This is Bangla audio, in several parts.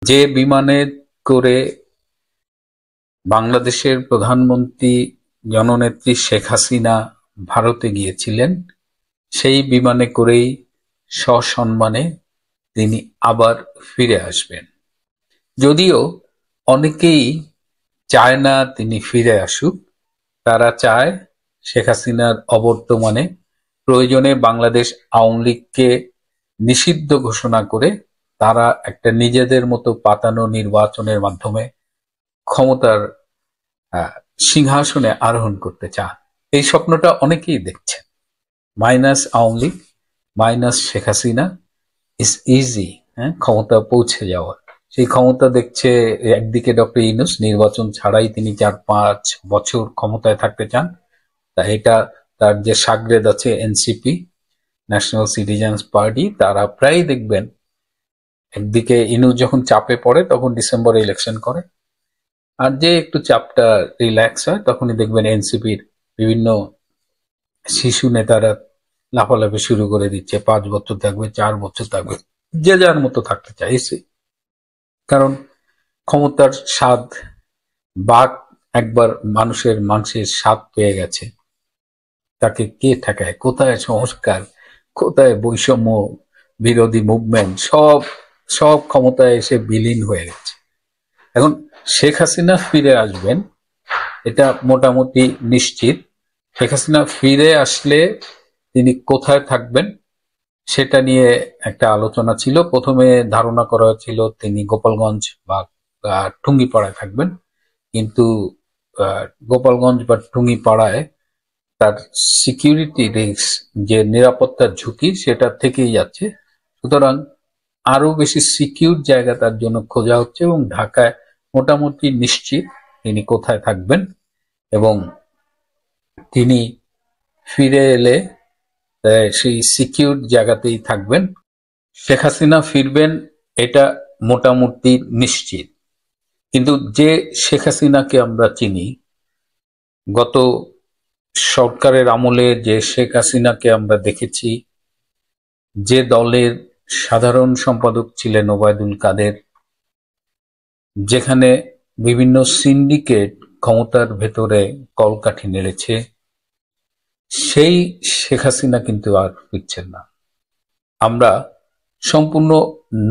যে বিমানে করে বাংলাদেশের প্রধানমন্ত্রী জননেত্রী শেখ হাসিনা ভারতে গিয়েছিলেন, সেই বিমানে করেই সসম্মানে তিনি আবার ফিরে আসবেন। যদিও অনেকেই চায় না তিনি ফিরে আসুক, তারা চায় শেখ হাসিনার অবর্তমানে প্রয়োজনে বাংলাদেশ আওয়ামী লীগকে নিষিদ্ধ ঘোষণা করে তারা একটা নিজেদের মতো পাতানো নির্বাচনের মাধ্যমে ক্ষমতার সিংহাসনে আরোহণ করতে চান। এই স্বপ্নটা অনেকেই দেখছেন। Minus Awami League, minus Sheikh Hasina is easy ক্ষমতা পৌঁছে যাওয়ার। সেই ক্ষমতা দেখছে একদিকে ডক্টর ইউনূস নির্বাচন ছাড়াই তিনি 4-5 বছর ক্ষমতায় থাকতে চান। তা এটা তার যে সাগরেদ আছে এনসিপি, ন্যাশনাল সিটিজেন্স পার্টি, তারা প্রায় দেখবেন একদিকে ইউনূস যখন চাপে পড়ে তখন ডিসেম্বরে ইলেকশন করে, আর যে একটু চাপটা রিল্যাক্স হয় তখনই দেখবেন এনসিপির বিভিন্ন শিশু নেতারা লাফালাফি শুরু করে দিচ্ছে, 5 বছর থাকবে, 4 বছর থাকবে, যে যার মতো থাকতে চাইছে। কারণ ক্ষমতার স্বাদ, বাঘ একবার মানুষের মাংসের স্বাদ পেয়ে গেছে, তাকে কে ঠেকায়? কোথায় সংস্কার, কোথায় বৈষম্য বিরোধী মুভমেন্ট, সব সব ক্ষমতায় এসে বিলীন হয়ে গেছে। এখন শেখ হাসিনা ফিরে আসবেন এটা মোটামুটি নিশ্চিত। শেখ হাসিনা ফিরে আসলে তিনি কোথায় থাকবেন সেটা নিয়ে একটা আলোচনা ছিল। প্রথমে ধারণা করা হয়েছিল তিনি গোপালগঞ্জ বা টুঙ্গিপাড়ায় থাকবেন, কিন্তু গোপালগঞ্জ বা টুঙ্গিপাড়ায় তার সিকিউরিটি রিস্ক, যে নিরাপত্তার ঝুঁকি, সেটা থেকেই যাচ্ছে। সুতরাং আরো বেশি সিকিউর জায়গা তার জন্য খোঁজা হচ্ছে এবং ঢাকায় মোটামুটি নিশ্চিত তিনি কোথায় থাকবেন এবং তিনি ফিরে এলে সেই সিকিউর জায়গাতেই থাকবেন। শেখ হাসিনা ফিরবেন এটা মোটামুটি নিশ্চিত। কিন্তু যে শেখ হাসিনাকে আমরা চিনি, গত সরকারের আমলে যে শেখ হাসিনাকে আমরা দেখেছি, যে দলের সাধারণ সম্পাদক ছিলেন ওবায়দুল কাদের, যেখানে বিভিন্ন সিন্ডিকেট ক্ষমতার ভেতরে কলকাঠি নেড়েছে, সেই শেখ হাসিনা কিন্তু আর ফিরছেন না। আমরা সম্পূর্ণ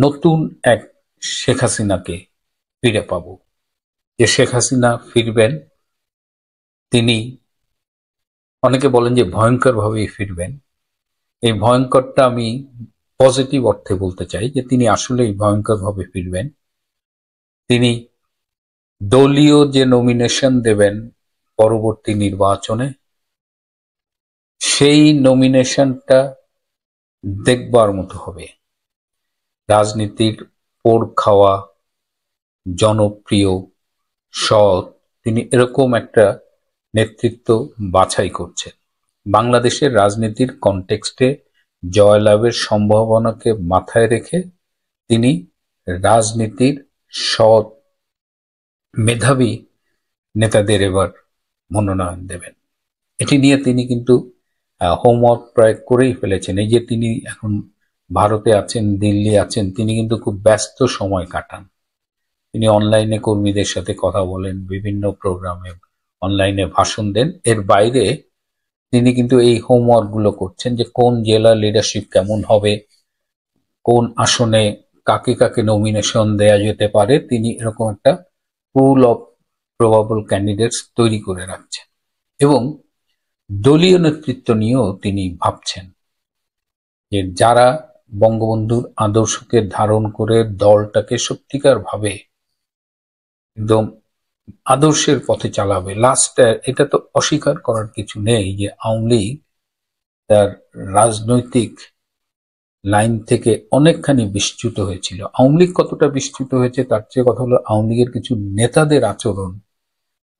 নতুন এক শেখ হাসিনাকে ফিরে পাব। যে শেখ হাসিনা ফিরবেন তিনি, অনেকে বলেন যে ভয়ঙ্কর ভাবেই ফিরবেন। এই ভয়ঙ্করটা আমি পজিটিভ অর্থে বলতে চাই যে তিনি আসলেই ভয়ঙ্কর ভাবে ফিরবেন। তিনি দলীয় যে নমিনেশন দেবেন পরবর্তী নির্বাচনে, সেই নমিনেশনটা দেখবার মতো হবে। রাজনীতির পোড় খাওয়া, জনপ্রিয়, সৎ, তিনি এরকম একটা নেতৃত্ব বাছাই করছেন। বাংলাদেশের রাজনীতির কনটেক্সটে জয়লাভের সম্ভাবনাকে মাথায় রেখে তিনি রাজনীতির সৎ, মেধাবী নেতাদের এবার মনোনয়ন দেবেন। এটি নিয়ে তিনি কিন্তু হোমওয়ার্ক প্রায় করেই ফেলেছেন। এই যে তিনি এখন ভারতে আছেন, দিল্লি আছেন, তিনি কিন্তু খুব ব্যস্ত সময় কাটান। তিনি অনলাইনে কর্মীদের সাথে কথা বলেন, বিভিন্ন প্রোগ্রামে অনলাইনে ভাষণ দেন। এর বাইরে তিনি কিন্তু এই হোমওয়ার্ক গুলো করছেন যে কোন জেলা লিডারশিপ কেমন হবে, কোন আসনে কাকে কাকে নমিনেশন দেয়া যেতে পারে। তিনি এরকম একটা পুল অফ প্রবাবল ক্যান্ডিডেটস তৈরি করে রাখছেন এবং দলীয় নেতৃত্ব নিয়েও তিনি ভাবছেন যে যারা বঙ্গবন্ধুর আদর্শকে ধারণ করে দলটাকে সত্যিকার ভাবে একদম আদর্শের পথে চালাবে। এটা তো অস্বীকার করার কিছু নেই যে আওয়ামী লীগ তার রাজনৈতিক লাইন থেকে অনেকখানি বিচ্যুত হয়েছিল। আওয়ামী লীগ কতটা বিচ্যুত হয়েছে তার চেয়ে কথা হলো আওয়ামী লীগের কিছু নেতাদের আচরণ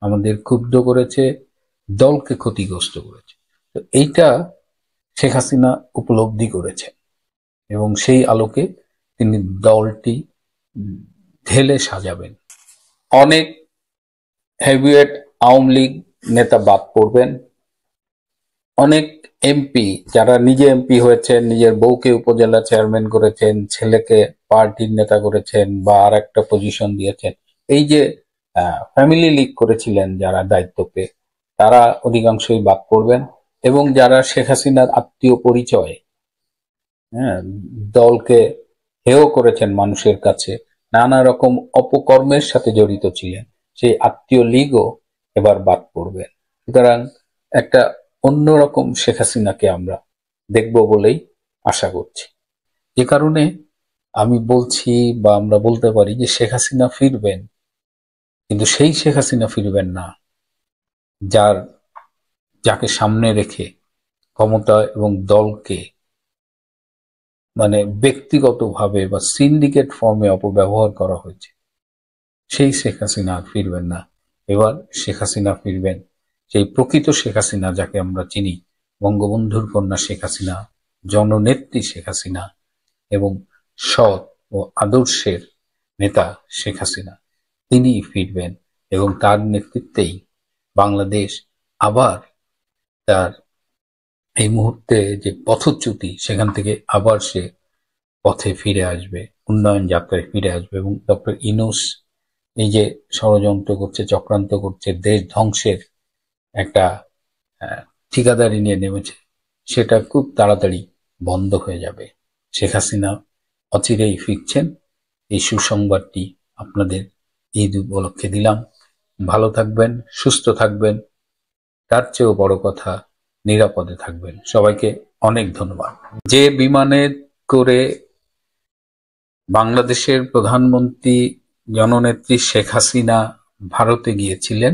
আমাদের ক্ষুব্ধ করেছে, দলকে ক্ষতিগ্রস্ত করেছে। তো এইটা শেখ হাসিনা উপলব্ধি করেছে এবং সেই আলোকে তিনি দলটি ঢেলে সাজাবেন। অনেক হেভিওয়েট আওয়ামী লীগ নেতা বাদ পড়বেন। অনেক এমপি যারা নিজে এমপি হয়েছেন, নিজের বউকে উপজেলা চেয়ারম্যান করেছেন, ছেলেকে পার্টির নেতা করেছেন বা আর একটা পজিশন দিয়েছেন। এই যে ফ্যামিলি লিগ করেছিলেন যারা দায়িত্ব পেয়ে, তারা অধিকাংশই বাদ পড়বেন। এবং যারা শেখ হাসিনার আত্মীয় পরিচয়, হ্যাঁ, দলকে হেয় করেছেন মানুষের কাছে, নানা রকম অপকর্মের সাথে জড়িত ছিলেন, সেই আত্মীয় লীগও এবার বাদ পড়বেন। সুতরাং একটা অন্যরকম শেখ হাসিনাকে আমরা দেখব বলেই আশা করছি। যে কারণে আমি বলছি বা আমরা বলতে পারি যে শেখ হাসিনা ফিরবেন, কিন্তু সেই শেখ হাসিনা ফিরবেন না যার যাকে সামনে রেখে ক্ষমতা এবং দলকে মানে ব্যক্তিগতভাবে বা সিন্ডিকেট ফর্মে অপব্যবহার করা হয়েছে। সেই শেখ হাসিনা আর ফিরবেন না। এবার শেখ হাসিনা ফিরবেন সেই প্রকৃত শেখ হাসিনা যাকে আমরা চিনি, বঙ্গবন্ধুর কন্যা শেখ হাসিনা, জননেত্রী শেখ হাসিনা এবং সৎ ও আদর্শের নেতা শেখ হাসিনা। তিনিই ফিরবেন এবং তার নেতৃত্বেই বাংলাদেশ আবার তার এই মুহূর্তে যে পথচ্যুতি, সেখান থেকে আবার সে পথে ফিরে আসবে, উন্নয়ন যাত্রায় ফিরে আসবে। এবং ডক্টর ইউনূস এই যে ষড়যন্ত্র করছে, চক্রান্ত করছে, দেশ ধ্বংসের একটা ঠিকাদারি নিয়ে নেমেছে, সেটা খুব তাড়াতাড়ি বন্ধ হয়ে যাবে। শেখ হাসিনা অচিরেই ফিরছেন, এই সুসংবাদটি আপনাদের ঈদ উপলক্ষে দিলাম। ভালো থাকবেন, সুস্থ থাকবেন, তার চেয়েও বড় কথা নিরাপদে থাকবেন। সবাইকে অনেক ধন্যবাদ। যে বিমানে করে বাংলাদেশের প্রধানমন্ত্রী জননেত্রী শেখ হাসিনা ভারতে গিয়েছিলেন,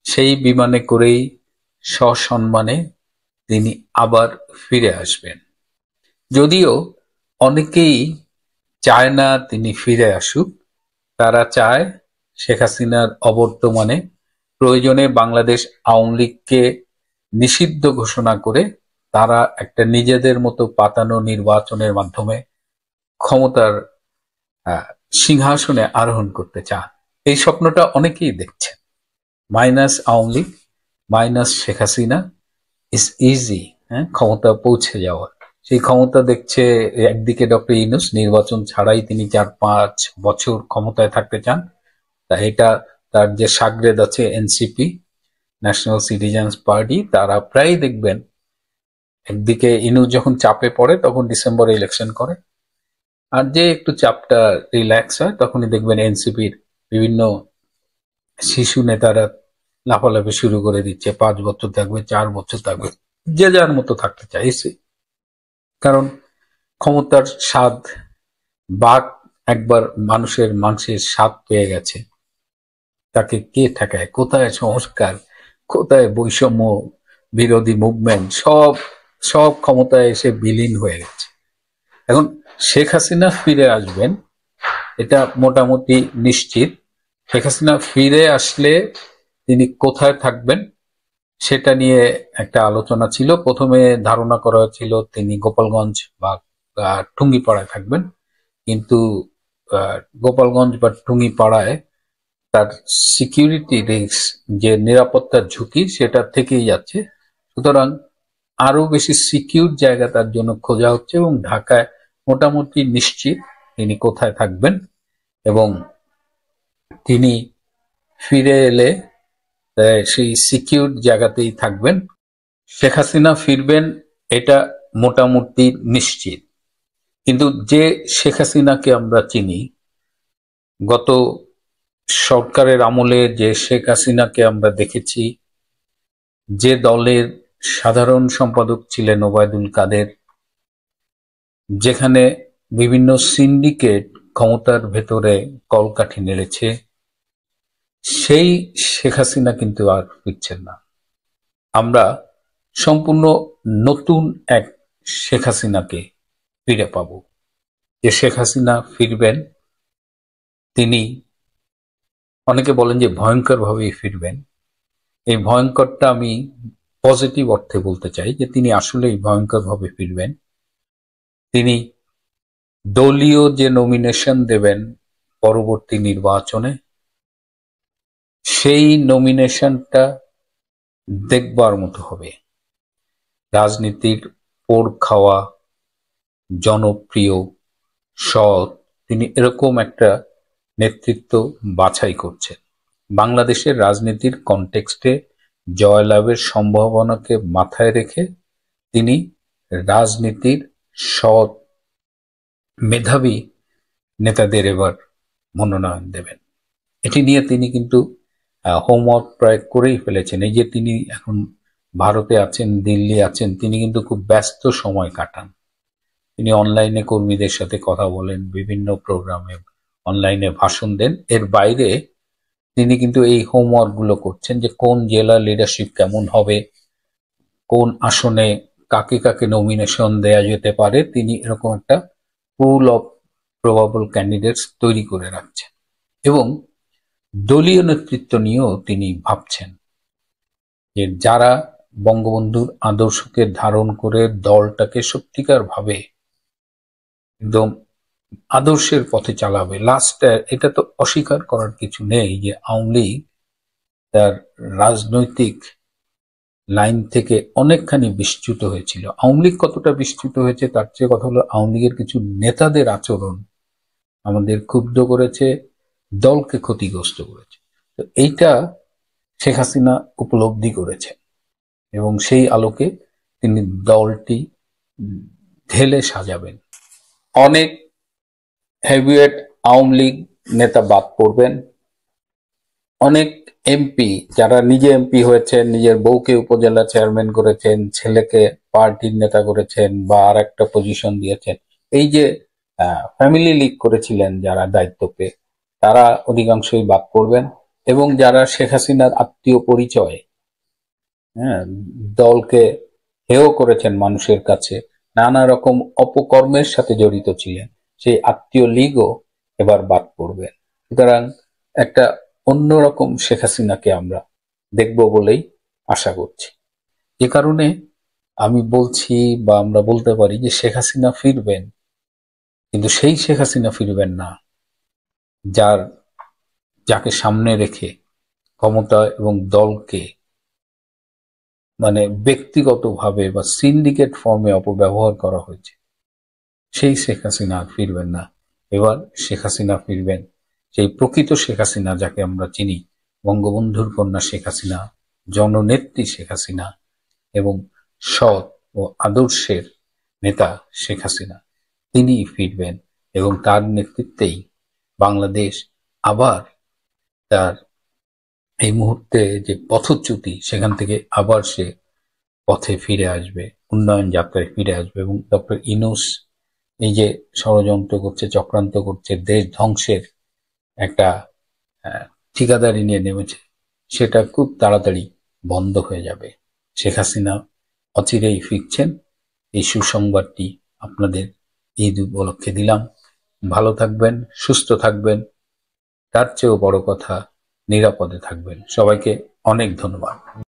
সেই বিমানে করেই সসম্মানে তিনি আবার ফিরে আসবেন। যদিও অনেকেই চায় না তিনি ফিরে আসুক, তারা চায় শেখ হাসিনার অবর্তমানে প্রয়োজনে বাংলাদেশ আওয়ামী লীগকে নিষিদ্ধ ঘোষণা করে তারা একটা নিজেদের মতো পাতানো নির্বাচনের মাধ্যমে ক্ষমতার সিংহাসনে আরোহণ করতে চান। এই স্বপ্নটা অনেকেই দেখছেন। Minus Awami League, minus Sheikh Hasina is easy, ক্ষমতা পৌঁছে যাওয়ার। সেই ক্ষমতা দেখছে একদিকে ডক্টর ইউনূস, নির্বাচন ছাড়াই তিনি 4-5 বছর ক্ষমতায় থাকতে চান। তা এটা তার যে সাগরেদ আছে এনসিপি, ন্যাশনাল সিটিজেন্স পার্টি, তারা প্রায় দেখবেন একদিকে ইউনূস যখন চাপে পড়ে তখন ডিসেম্বরে ইলেকশন করে, আর যে একটু চাপটা রিল্যাক্স হয় তখনই দেখবেন এনসিপির বিভিন্ন শিশু নেতারা লাফালাফি শুরু করে দিচ্ছে, 5 বছর থাকবে, 4 বছর থাকবে, যে যার মতো থাকতে চাইছে। কারণ ক্ষমতার স্বাদ, বাঘ একবার মানুষের মাংসের স্বাদ পেয়ে গেছে, তাকে কে ঠেকায়? কোথায় সংস্কার, কোথায় বৈষম্য বিরোধী মুভমেন্ট, সব সব ক্ষমতায় এসে বিলীন হয়ে গেছে। এখন শেখ হাসিনা ফিরে আসবেন, এটা মোটামুটি নিশ্চিত। শেখ হাসিনা ফিরে আসলে তিনি কোথায় থাকবেন সেটা নিয়ে একটা আলোচনা ছিল। প্রথমে ধারণা করা হয়েছিল তিনি গোপালগঞ্জ বা টুঙ্গিপাড়ায় থাকবেন, কিন্তু গোপালগঞ্জ বা টুঙ্গিপাড়ায় তার সিকিউরিটি রিস্ক, যে নিরাপত্তার ঝুঁকি, সেটা থেকেই যাচ্ছে। সুতরাং আরো বেশি সিকিউর জায়গা তার জন্য খোঁজা হচ্ছে এবং ঢাকায় মোটামুটি নিশ্চিত তিনি কোথায় থাকবেন এবং তিনি ফিরে এলে সেই সিকিউর জায়গাতেই থাকবেন। শেখ হাসিনা ফিরবেন এটা মোটামুটি নিশ্চিত। কিন্তু যে শেখ হাসিনাকে আমরা চিনি, গত সরকারের আমলে যে শেখ হাসিনাকে আমরা দেখেছি, যে দলের সাধারণ সম্পাদক ছিলেন ওবায়দুল কাদের, যেখানে বিভিন্ন সিন্ডিকেট ক্ষমতার ভেতরে কলকাঠি নেড়েছে, সেই শেখ হাসিনা কিন্তু আর ফিরছেন না। আমরা সম্পূর্ণ নতুন এক শেখ হাসিনাকে ফিরে পাব। যে শেখ হাসিনা ফিরবেন, তিনি অনেকে বলেন যে ভয়ঙ্কর ভাবেই ফিরবেন। এই ভয়ঙ্করটা আমি পজিটিভ অর্থে বলতে চাই, যে তিনি আসলেই ভয়ঙ্কর ভাবে ফিরবেন। তিনি দলীয় যে নমিনেশন দেবেন পরবর্তী নির্বাচনে, সেই নমিনেশনটা দেখবার মতো হবে। রাজনীতির পোড় খাওয়া, জনপ্রিয়, সৎ, তিনি এরকম একটা নেতৃত্ব বাছাই করছেন। বাংলাদেশের রাজনীতির কনটেক্সটে জয়লাভের সম্ভাবনাকে মাথায় রেখে তিনি রাজনীতির সৎ মেধাবী নেতাদের এবার মনোনয়ন দেবেন। এটি নিয়ে তিনি কিন্তু হোমওয়ার্ক প্রায় করেই ফেলেছেন। এই যে তিনি এখন ভারতে আছেন, দিল্লি আছেন, তিনি কিন্তু খুব ব্যস্ত সময় কাটান। তিনি অনলাইনে কর্মীদের সাথে কথা বলেন, বিভিন্ন প্রোগ্রামে অনলাইনে ভাষণ দেন। এর বাইরে তিনি কিন্তু এই হোমওয়ার্ক গুলো করছেন যে কোন জেলা লিডারশিপ কেমন হবে, কোন আসনে কাকে কাকে নমিনেশন দেয়া যেতে পারে। তিনি এরকম একটা পুল অফ প্রবাবল ক্যান্ডিডেটস তৈরি করে রাখছেন এবং দলীয় নেতৃত্ব নিয়েও তিনি ভাবছেন যে যারা বঙ্গবন্ধুর আদর্শকে ধারণ করে দলটাকে সত্যিকার ভাবে একদম আদর্শের পথে চালাবে। এটা তো অস্বীকার করার কিছু নেই যে আওয়ামী লীগ তার রাজনৈতিক লাইন থেকে অনেকখানি বিচ্যুত হয়েছিল। আওয়ামী লীগ কতটা বিচ্যুত হয়েছে তার চেয়ে কথা হলো আওয়ামী লীগের কিছু নেতাদের আচরণ আমাদের ক্ষুব্ধ করেছে, দলকে ক্ষতিগ্রস্ত করেছে। তো এইটা শেখ হাসিনা উপলব্ধি করেছে এবং সেই আলোকে তিনি দলটি ঢেলে সাজাবেন। অনেক হেভিওয়েট আওয়ামী লীগ নেতা বাদ পড়বেন। অনেক এমপি যারা নিজে এমপি হয়েছেন, নিজের বউকে উপজেলা চেয়ারম্যান করেছেন, ছেলেকে পার্টির নেতা করেছেন বা আর একটা পজিশন দিয়েছেন, এই যে ফ্যামিলি লিগ করেছিলেন যারা দায়িত্ব পেয়ে, তারা অধিকাংশই বাদ পড়বেন। এবং যারা শেখ হাসিনার আত্মীয় পরিচয়, দলকে হেয় করেছেন মানুষের কাছে, নানা রকম অপকর্মের সাথে জড়িত ছিলেন, সেই আত্মীয় লীগও এবার বাদ পড়বেন। সুতরাং একটা অন্যরকম শেখ হাসিনাকে আমরা দেখব বলেই আশা করছি। এ কারণে আমি বলছি বা আমরা বলতে পারি যে শেখ হাসিনা ফিরবেন, কিন্তু সেই শেখ হাসিনা ফিরবেন না যাকে সামনে রেখে ক্ষমতা এবং দলকে ব্যক্তিগতভাবে বা সিন্ডিকেট ফর্মে অপব্যবহার করা হয়েছে। সেই শেখ হাসিনা আর ফিরবেন না। এবার শেখ হাসিনা ফিরবেন সেই প্রকৃত শেখ হাসিনা যাকে আমরা চিনি, বঙ্গবন্ধুর কন্যা শেখ হাসিনা, জননেত্রী শেখ হাসিনা এবং সৎ ও আদর্শের নেতা শেখ হাসিনা। তিনি ফিরবেন এবং তার নেতৃত্বেই বাংলাদেশ আবার তার এই মুহূর্তে যে পথচ্যুতি, সেখান থেকে আবার সে পথে ফিরে আসবে, উন্নয়ন যাত্রায় ফিরে আসবে। এবং ডক্টর ইউনূস এই যে ষড়যন্ত্র করছে, চক্রান্ত করছে, দেশ ধ্বংসের একটা ঠিকাদারি নিয়ে নেমেছে, সেটা খুব তাড়াতাড়ি বন্ধ হয়ে যাবে। শেখ হাসিনা অচিরেই ফিরছেন। এই সুসংবাদটি আপনাদের ঈদ উপলক্ষে দিলাম। ভালো থাকবেন, সুস্থ থাকবেন, তার চেয়েও বড় কথা নিরাপদে থাকবেন। সবাইকে অনেক ধন্যবাদ।